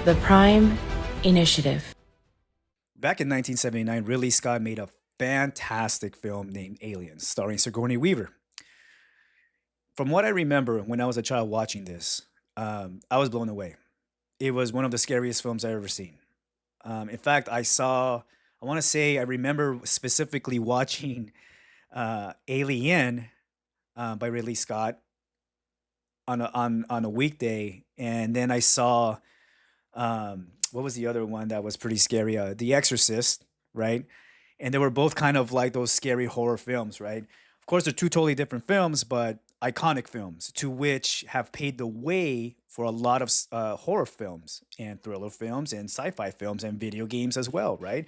The Prime Initiative. Back in 1979, Ridley Scott made a fantastic film named Aliens, starring Sigourney Weaver. From what I remember when I was a child watching this, I was blown away. It was one of the scariest films I've ever seen. In fact, I want to say, I remember specifically watching Alien by Ridley Scott on a weekday, and then I saw what was the other one that was pretty scary? The Exorcist, right? And they were both kind of like those scary horror films, right? Of course, they're two totally different films, but iconic films to which have paved the way for a lot of horror films and thriller films and sci-fi films and video games as well, right?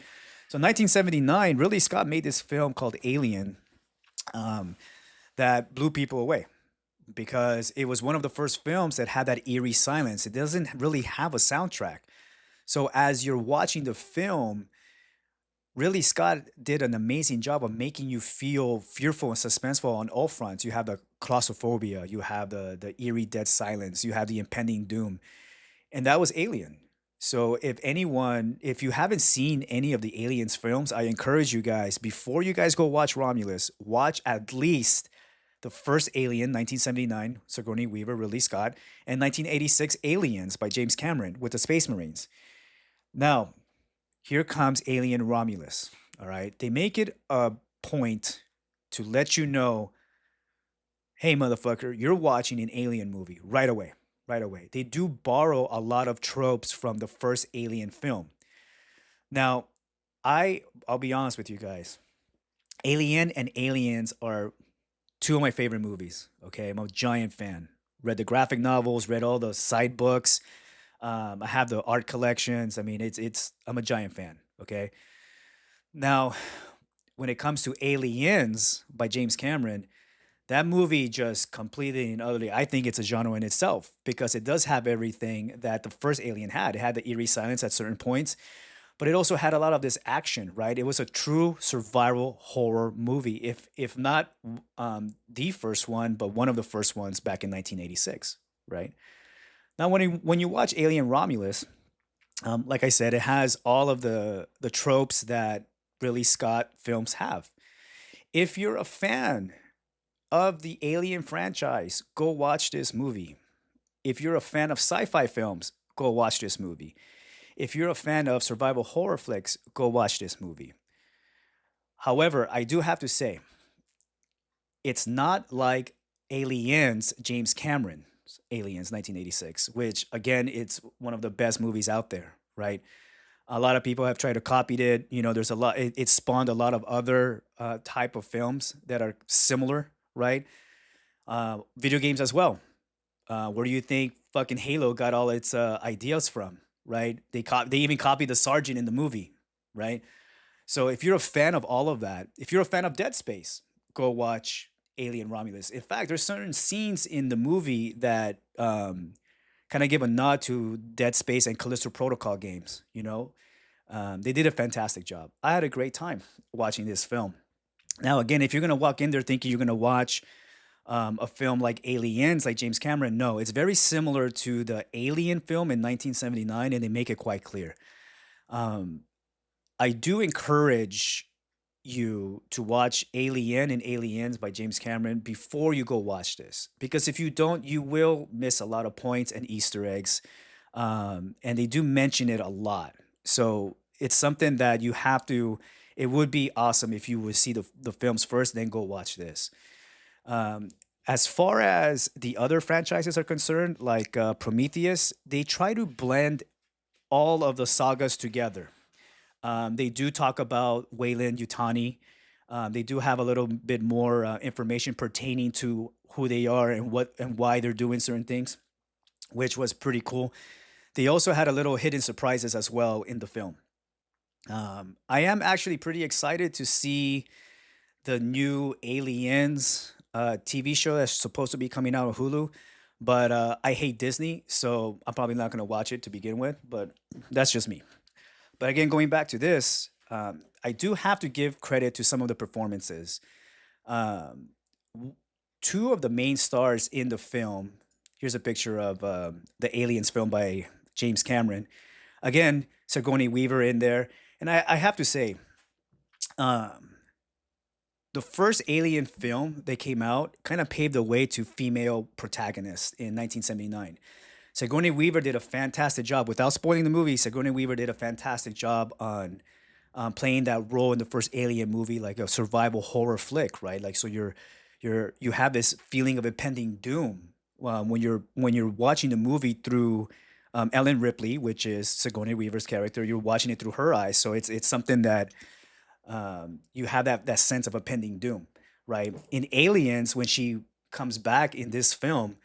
So, 1979, Ridley Scott made this film called Alien um, that blew people away because it was one of the first films that had that eerie silence. It doesn't really have a soundtrack. So as you're watching the film, really Scott did an amazing job of making you feel fearful and suspenseful on all fronts. You have the claustrophobia, you have the eerie dead silence, you have the impending doom, and that was Alien. So if you haven't seen any of the Aliens films, I encourage you guys, before you guys go watch Romulus, watch at least the first Alien, 1979, Sigourney Weaver, Ridley Scott, and 1986 Aliens by James Cameron with the Space Marines. Now, here comes Alien Romulus. All right. They make it a point to let you know, hey, motherfucker, you're watching an alien movie right away. Right away. They do borrow a lot of tropes from the first Alien film. Now, I'll be honest with you guys. Alien and Aliens are two of my favorite movies. Okay. I'm a giant fan. Read the graphic novels, read all the side books. I have the art collections. I mean, it's I'm a giant fan. Okay. Now, when it comes to Aliens by James Cameron, that movie just completely and utterly, I think it's a genre in itself because it does have everything that the first Alien had. It had the eerie silence at certain points, but it also had a lot of this action, right? It was a true survival horror movie, if not the first one, but one of the first ones back in 1986, right? Now, when you watch Alien Romulus, like I said, it has all of the tropes that really Scott films have. If you're a fan of the Alien franchise, go watch this movie. If you're a fan of sci-fi films, go watch this movie. If you're a fan of survival horror flicks, go watch this movie. However, I do have to say, it's not like Aliens, James Cameron's Aliens 1986, which again, it's one of the best movies out there, right? A lot of people have tried to copy it. You know, there's a lot. It spawned a lot of other type of films that are similar, right? Video games as well. Where do you think fucking Halo got all its ideas from? Right? They even copied the sergeant in the movie, right? So if you're a fan of all of that, if you're a fan of Dead Space, go watch Alien Romulus. In fact, there's certain scenes in the movie that kind of give a nod to Dead Space and Callisto Protocol games. You know, they did a fantastic job. I had a great time watching this film. Now, again, if you're gonna walk in there thinking you're gonna watch a film like Aliens, like James Cameron, no, it's very similar to the Alien film in 1979, and they make it quite clear. Um, I do encourage you to watch Alien and Aliens by James Cameron before you go watch this. Because if you don't, you will miss a lot of points and Easter eggs. And they do mention it a lot. So it's something that you have to, it would be awesome if you would see the films first, then go watch this. Um, as far as the other franchises are concerned, like Prometheus, they try to blend all of the sagas together. They do talk about Wayland Yutani. They do have a little bit more information pertaining to who they are and what and why they're doing certain things, which was pretty cool. They also had a little hidden surprises as well in the film. I am actually pretty excited to see the new Aliens TV show that's supposed to be coming out on Hulu. But I hate Disney, so I'm probably not going to watch it to begin with. But that's just me. But again, going back to this, I do have to give credit to some of the performances. Um, w- Two of the main stars in the film. Here's a picture of the Aliens film by James Cameron. Again, Sigourney Weaver in there, and I have to say, um, the first Alien film that came out kind of paved the way to female protagonists in 1979. Sigourney Weaver did a fantastic job. Without spoiling the movie, Sigourney Weaver did a fantastic job on playing that role in the first Alien movie, like a survival horror flick, right? Like, so you have this feeling of impending doom when you're watching the movie through Ellen Ripley, which is Sigourney Weaver's character. You're watching it through her eyes, so it's something that you have that sense of impending doom, right? In Aliens, when she comes back in this film,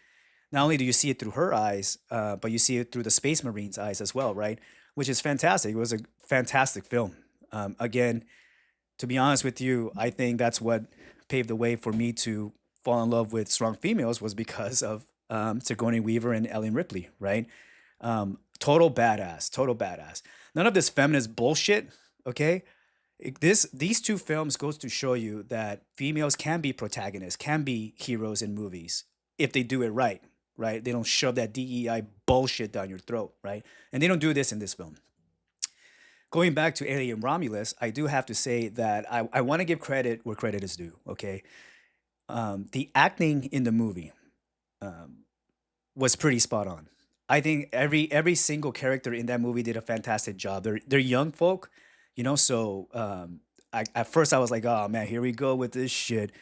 not only do you see it through her eyes, but you see it through the Space Marine's eyes as well, right? Which is fantastic. It was a fantastic film. Again, to be honest with you, I think that's what paved the way for me to fall in love with strong females was because of Sigourney Weaver and Ellen Ripley, right? Total badass, total badass. None of this feminist bullshit, okay? These two films goes to show you that females can be protagonists, can be heroes in movies if they do it right, right? They don't shove that DEI bullshit down your throat, right? And they don't do this in this film. Going back to Alien Romulus, I do have to say that I want to give credit where credit is due. Okay, the acting in the movie um, was pretty spot on. I think every single character in that movie did a fantastic job. They're young folk, So at first I was like, oh man, here we go with this shit.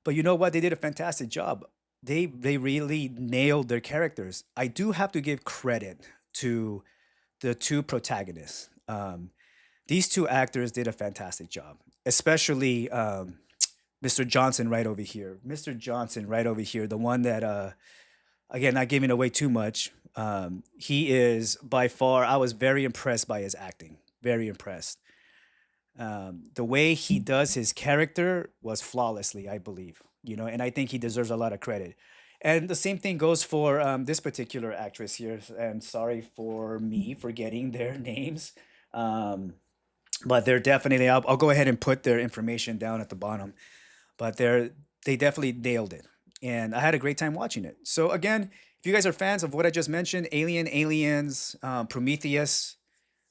But you know what? They did a fantastic job. They really nailed their characters. I do have to give credit to the two protagonists. These two actors did a fantastic job, especially Mr. Johnson right over here. Mr. Johnson right over here, the one that again, not giving away too much. He is by far. I was very impressed by his acting. Very impressed. The way he does his character was flawlessly, I believe. And I think he deserves a lot of credit. And the same thing goes for this particular actress here. And sorry for me forgetting their names, but they're definitely. I'll go ahead and put their information down at the bottom. But they definitely nailed it, and I had a great time watching it. So again, if you guys are fans of what I just mentioned, Alien, Aliens, Prometheus,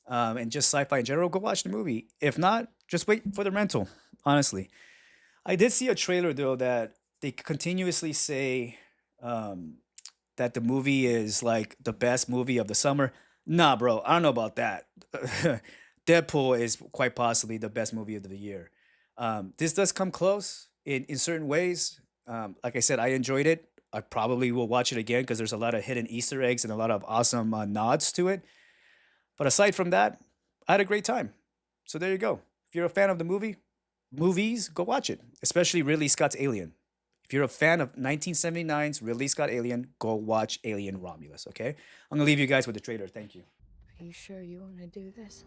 and just sci-fi in general, go watch the movie. If not, just wait for the rental. Honestly, I did see a trailer though that they continuously say that the movie is like the best movie of the summer. Nah, bro, I don't know about that. Deadpool is quite possibly the best movie of the year. This does come close in certain ways. Like I said, I enjoyed it. I probably will watch it again because there's a lot of hidden Easter eggs and a lot of awesome nods to it. But aside from that, I had a great time. So there you go. If you're a fan of the movies, go watch it, especially Ridley Scott's Alien. If you're a fan of 1979's Ridley Scott Alien, go watch Alien Romulus, okay? I'm going to leave you guys with the trailer. Thank you. Are you sure you want to do this?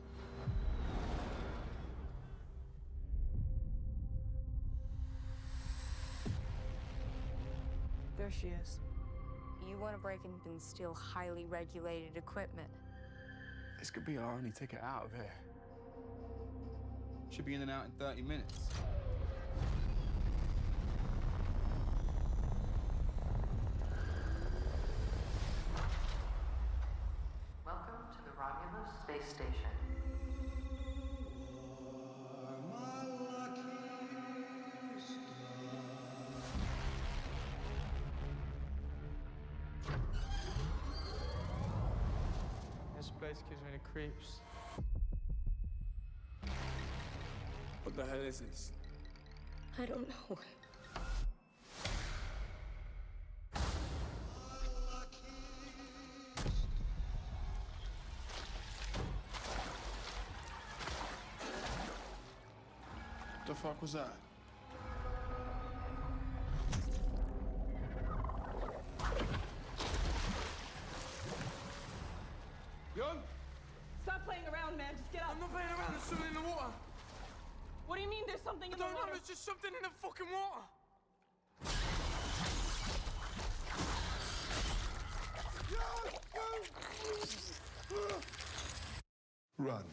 There she is. You want to break in and steal highly regulated equipment. This could be our only ticket out of here. Should be in and out in 30 minutes. Welcome to the Romulus Space Station. This place gives me the creeps. What the hell is this? I don't know. What the fuck was that? Young? Stop playing around, man. Just get up. I'm not playing around. There's something in the water. What do you mean there's something I in the don't know. water? There's just something in the fucking water. Run.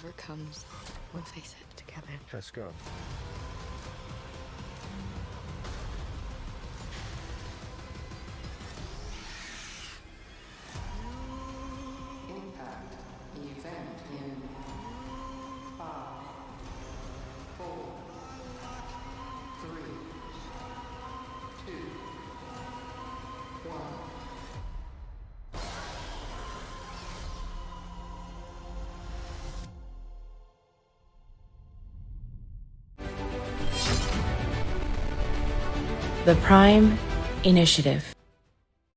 Whatever comes, we'll face it together. Let's go. Impact event in 5, 4, 3, 2, 1. The Prime Initiative.